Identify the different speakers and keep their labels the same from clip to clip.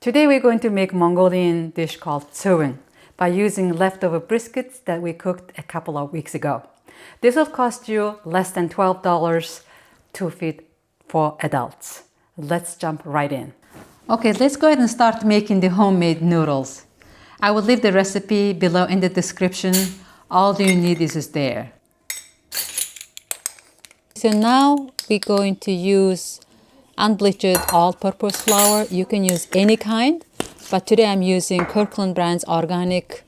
Speaker 1: Today we're going to make Mongolian dish called Tsuivan by using leftover briskets that we cooked a couple of weeks ago. This will cost you less than $12 to feed for adults. Let's jump right in. Okay, let's go ahead and start making the homemade noodles. I will leave the recipe below in the description. All you need is there. So now we're going to use unbleached all-purpose flour. You can use any kind, but today I'm using Kirkland brand's organic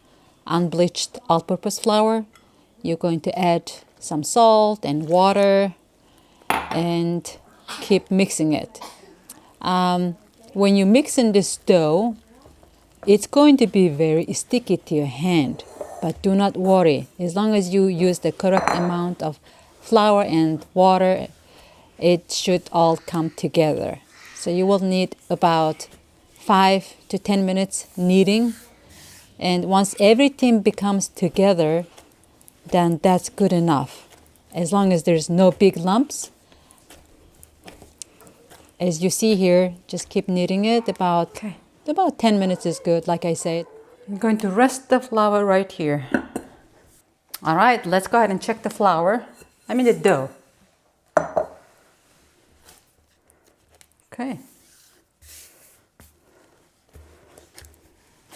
Speaker 1: unbleached all-purpose flour. You're going to add some salt and water and keep mixing it. When you mix in this dough, it's going to be very sticky to your hand, but do not worry. As long as you use the correct amount of flour and water, it should all come together. So you will need about 5 to 10 minutes kneading. And once everything becomes together, then that's good enough. As long as there's no big lumps. As you see here, just keep kneading it. About 10 minutes is good, like I said. I'm going to rest the flour right here. All right, let's go ahead and check the flour. The dough. Okay.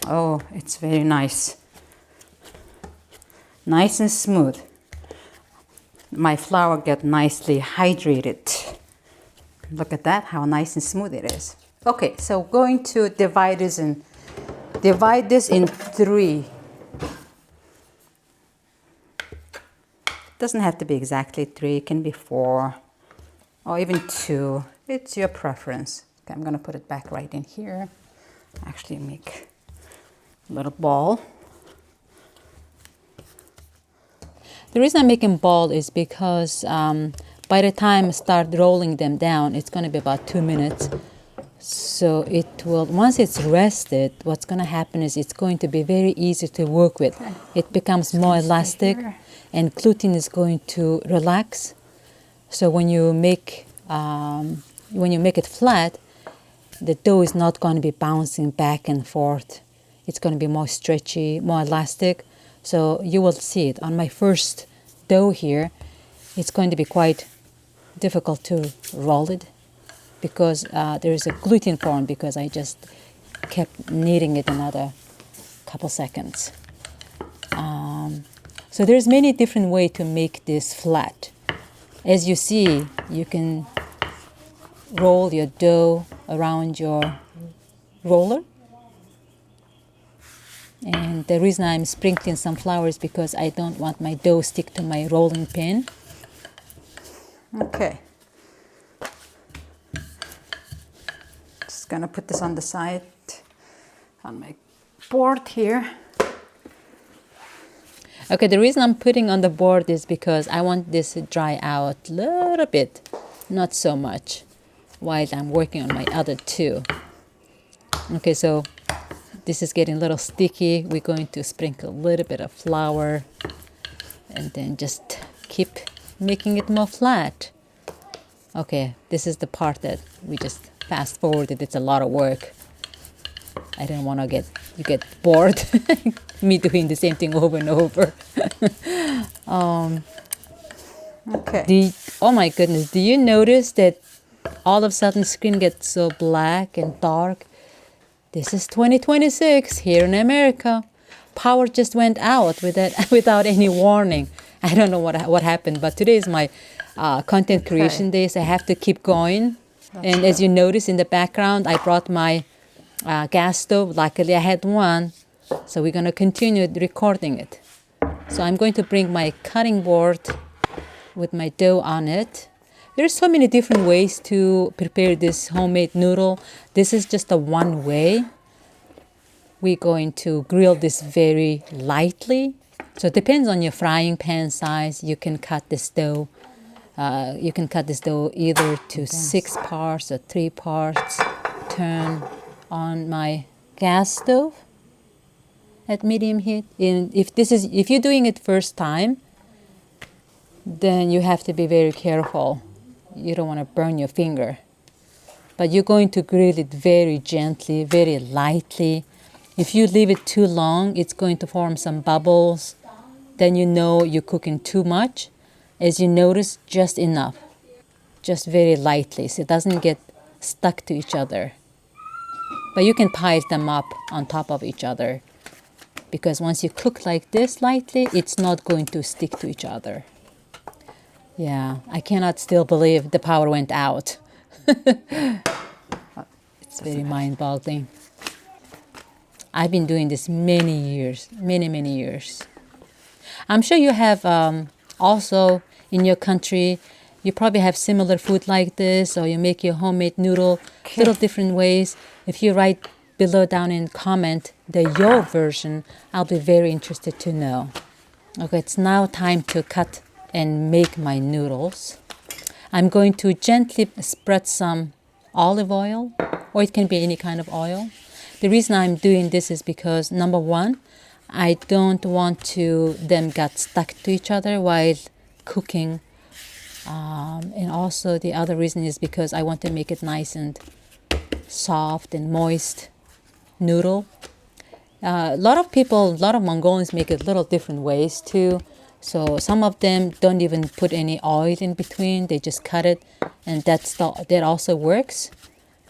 Speaker 1: Oh, it's very nice. Nice and smooth. My flour get nicely hydrated. Look at that, how nice and smooth it is. Okay, so going to divide this in 3. Doesn't have to be exactly 3, it can be 4 or even 2. It's your preference. Okay, I'm gonna put it back right in here. Actually make a little ball. The reason I'm making ball is because by the time I start rolling them down, it's gonna be about 2 minutes. So it will, once it's rested, what's gonna happen is it's going to be very easy to work with. It becomes more elastic and gluten is going to relax. So when you make it flat, the dough is not going to be bouncing back and forth. It's going to be more stretchy, more elastic. So you will see it. On my first dough here, it's going to be quite difficult to roll it because there is a gluten form because I just kept kneading it another couple seconds. So there's many different ways to make this flat. As you see, you can roll your dough around your roller. And the reason I'm sprinkling some flour is because I don't want my dough stick to my rolling pin. Okay. Just gonna put this on the side on my board here. Okay, the reason I'm putting on the board is because I want this to dry out a little bit, not so much, while I'm working on my other 2. Okay, so this is getting a little sticky. We're going to sprinkle a little bit of flour and then just keep making it more flat. Okay, this is the part that we just fast forwarded. It's a lot of work. I don't want to get bored me doing the same thing over and over. Okay. Oh my goodness, do you notice that all of a sudden screen gets so black and dark? This is 2026 here in America. Power just went out without any warning. I don't know what happened, but today is my content creation day, so I have to keep going. And as you notice in the background, I brought my gas stove. Luckily, I had one, so we're going to continue recording it. So I'm going to bring my cutting board with my dough on it. There's so many different ways to prepare this homemade noodle. This is just a one way. We're going to grill this very lightly. So it depends on your frying pan size. You can cut this dough. Either to 6 parts or 3 parts. Turn on my gas stove at medium heat. And if you're doing it first time, then you have to be very careful. You don't want to burn your finger. but you're going to grill it very gently, very lightly. If you leave it too long, it's going to form some bubbles. Then you know you're cooking too much. As you notice, just enough, just very lightly, so it doesn't get stuck to each other. But you can pile them up on top of each other, because once you cook like this lightly, it's not going to stick to each other. Yeah, I cannot still believe the power went out. It's very mind-boggling. I've been doing this many years, many years. I'm sure you have also in your country, you probably have similar food like this, or you make your homemade noodle little different ways. If you write below down in comment your version, I'll be very interested to know. Okay, it's now time to cut and make my noodles. I'm going to gently spread some olive oil, or it can be any kind of oil. The reason I'm doing this is because, number one, I don't want them get stuck to each other while cooking. And also the other reason is because I want to make it nice and soft and moist noodle. A lot of Mongolians make it little different ways too. So some of them don't even put any oil in between. They just cut it, and that also works.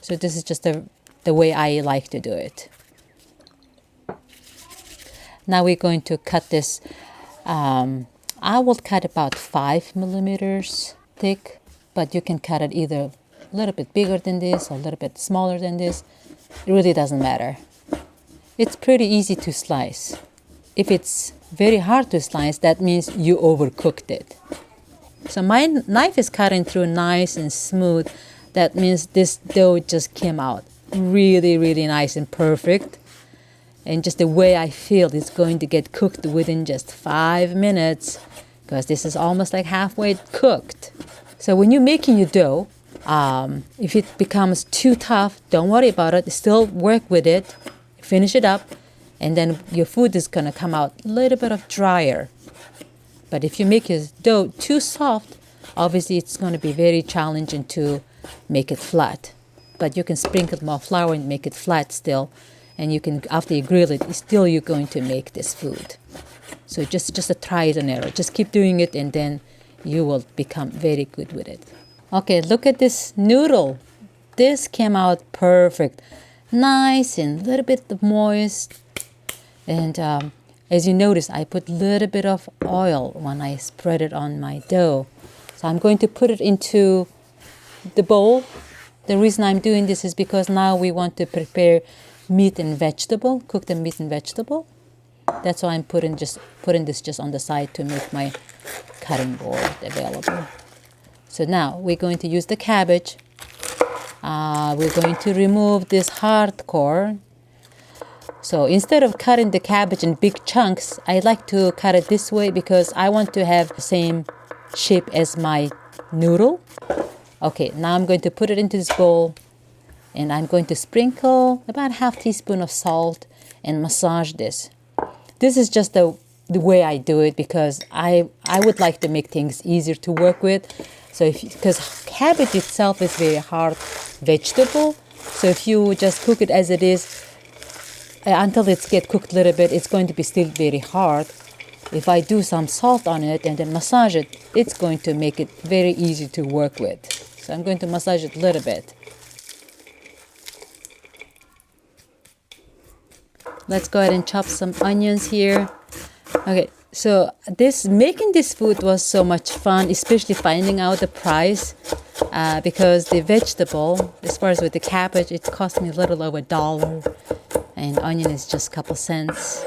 Speaker 1: So this is just the way I like to do it. Now we're going to cut this. I will cut about 5 millimeters thick, but you can cut it either a little bit bigger than this or a little bit smaller than this. It really doesn't matter. It's pretty easy to slice. If it's very hard to slice, that means you overcooked it. So my knife is cutting through nice and smooth. That means this dough just came out really nice and perfect. And just the way I feel it's going to get cooked within just 5 minutes, because this is almost like halfway cooked. So when you're making your dough, if it becomes too tough, don't worry about it. Still work with it, finish it up, and then your food is going to come out a little bit of drier. But if you make your dough too soft, obviously it's going to be very challenging to make it flat. But you can sprinkle more flour and make it flat still. And you can, after you grill it, still you're going to make this food. So just a trial and error. Just keep doing it, and then you will become very good with it. Okay, look at this noodle. This came out perfect. Nice and a little bit moist. And as you notice, I put a little bit of oil when I spread it on my dough. So I'm going to put it into the bowl. The reason I'm doing this is because now we want to prepare meat and vegetable, cook the meat and vegetable. That's why I'm putting this just on the side to make my cutting board available. So now we're going to use the cabbage. We're going to remove this hard core. So instead of cutting the cabbage in big chunks, I like to cut it this way because I want to have the same shape as my noodle. Okay, now I'm going to put it into this bowl. And I'm going to sprinkle about ½ teaspoon of salt and massage this. This is just the way I do it because I would like to make things easier to work with. So because cabbage itself is very hard vegetable, so if you just cook it as it is until it's get cooked a little bit, it's going to be still very hard. If I do some salt on it and then massage it, it's going to make it very easy to work with. So I'm going to massage it a little bit. Let's go ahead and chop some onions here. Okay, so making this food was so much fun, especially finding out the price, because the vegetable, as far as with the cabbage, it cost me a little over $1, and onion is just a couple cents.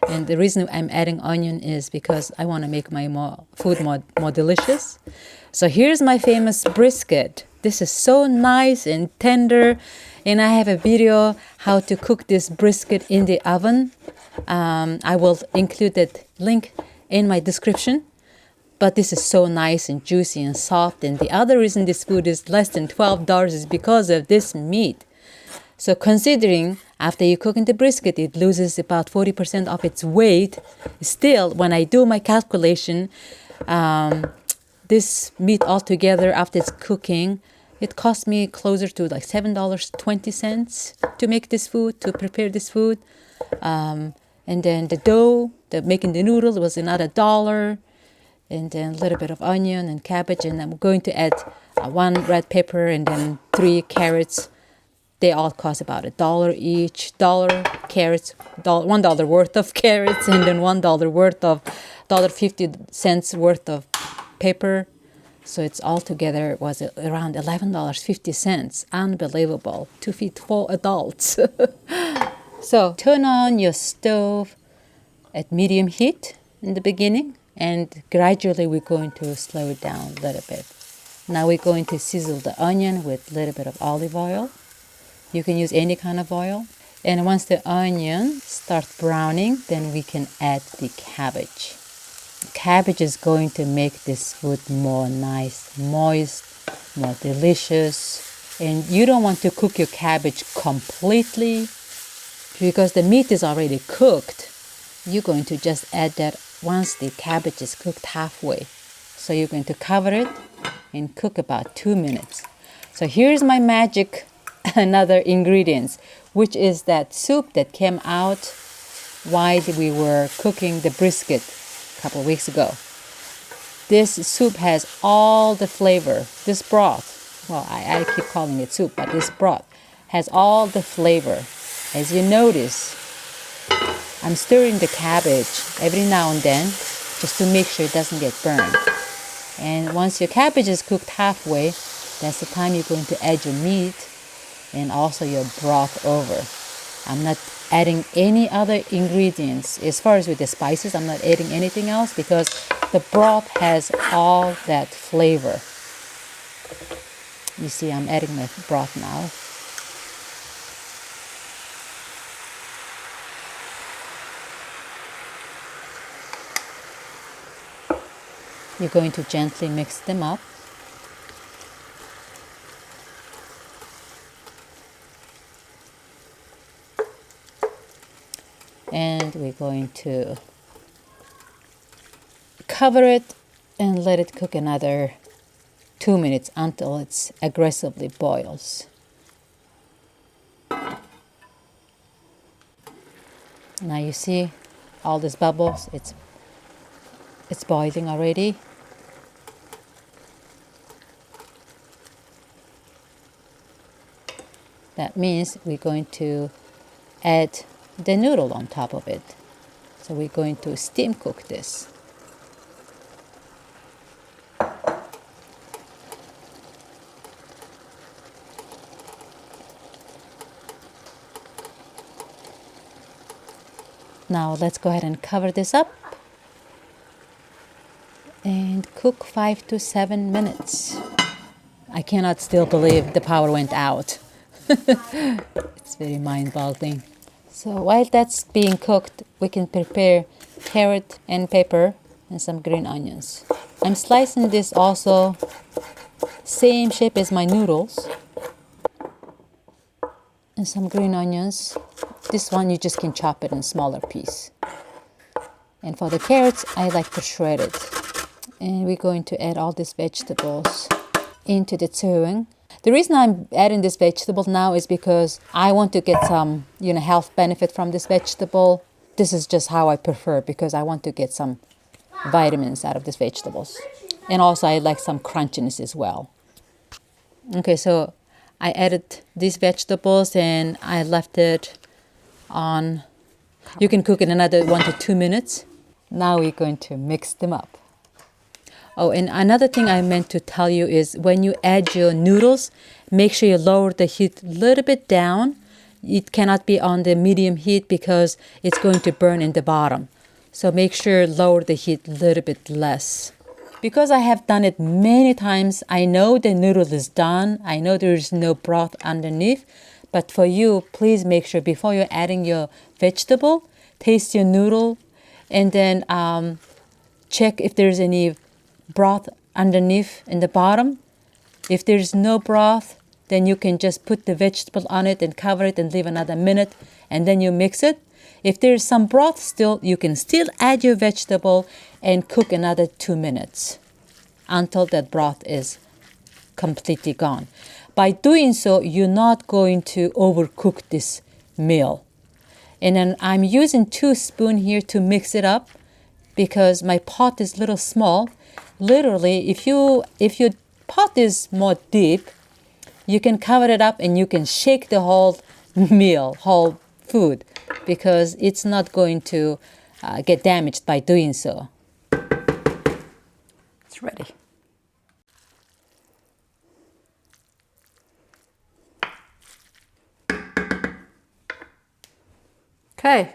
Speaker 1: And the reason I'm adding onion is because I want to make my food more delicious. So here's my famous brisket. This is so nice and tender. And I have a video how to cook this brisket in the oven. I will include that link in my description. But this is so nice and juicy and soft. And the other reason this food is less than $12 is because of this meat. So considering after you cook in the brisket, it loses about 40% of its weight. Still, when I do my calculation, this meat altogether after it's cooking, It cost me closer to like $7.20 to make this food, to prepare this food. And then the dough, making the noodles was another $1. And then a little bit of onion and cabbage. And I'm going to add 1 red pepper and then 3 carrots. They all cost about $1 each. Carrots, $1 worth of carrots, and then $1 worth of $1.50 worth of pepper. So it's all together was around $11.50. Unbelievable. To feed 4 adults. So turn on your stove at medium heat in the beginning, and gradually we're going to slow it down a little bit. Now we're going to sizzle the onion with a little bit of olive oil. You can use any kind of oil. And once the onion starts browning, then we can add the cabbage. Cabbage is going to make this food more nice, moist, more delicious. And you don't want to cook your cabbage completely because the meat is already cooked. You're going to just add that once the cabbage is cooked halfway. So you're going to cover it and cook about 2 minutes. So here's my magic another ingredients, which is that soup that came out while we were cooking the brisket a couple of weeks ago. This soup has all the flavor. This broth, well, I keep calling it soup, but this broth has all the flavor. As you notice, I'm stirring the cabbage every now and then just to make sure it doesn't get burned. And once your cabbage is cooked halfway, that's the time you're going to add your meat and also your broth over. I'm not adding any other ingredients. As far as with the spices, I'm not adding anything else because the broth has all that flavor. You see, I'm adding my broth now. You're going to gently mix them up. And we're going to cover it and let it cook another 2 minutes until it aggressively boils. Now you see all these bubbles, it's boiling already. That means we're going to add the noodle on top of it. So we're going to steam cook this. Now let's go ahead and cover this up and cook 5 to 7 minutes. I cannot still believe the power went out. It's very mind-boggling. So while that's being cooked, we can prepare carrot and pepper and some green onions. I'm slicing this also same shape as my noodles. And some green onions. This one you just can chop it in smaller piece. And for the carrots, I like to shred it. And we're going to add all these vegetables into the Tsuivan. The reason I'm adding this vegetable now is because I want to get some, health benefit from this vegetable. This is just how I prefer because I want to get some vitamins out of these vegetables. And also I like some crunchiness as well. Okay, so I added these vegetables and I left it on. You can cook it another 1 to 2 minutes. Now we're going to mix them up. Oh, and another thing I meant to tell you is when you add your noodles, make sure you lower the heat a little bit down. It cannot be on the medium heat because it's going to burn in the bottom. So make sure lower the heat a little bit less. Because I have done it many times, I know the noodle is done. I know there is no broth underneath. But for you, please make sure before you're adding your vegetable, taste your noodle and then check if there's any broth underneath in the bottom. If there's no broth, then you can just put the vegetable on it and cover it and leave another minute and then you mix it. If there's some broth still, you can still add your vegetable and cook another 2 minutes until that broth is completely gone. By doing so, you're not going to overcook this meal. And then I'm using 2 spoons here to mix it up because my pot is a little small. Literally, if your pot is more deep, you can cover it up and you can shake the whole meal, whole food, because it's not going to get damaged by doing so. It's ready. Okay,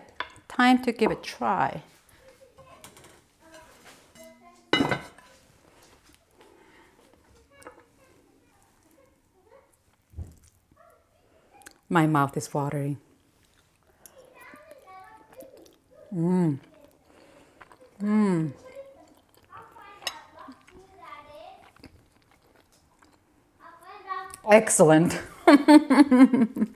Speaker 1: time to give it a try. My mouth is watering. Excellent.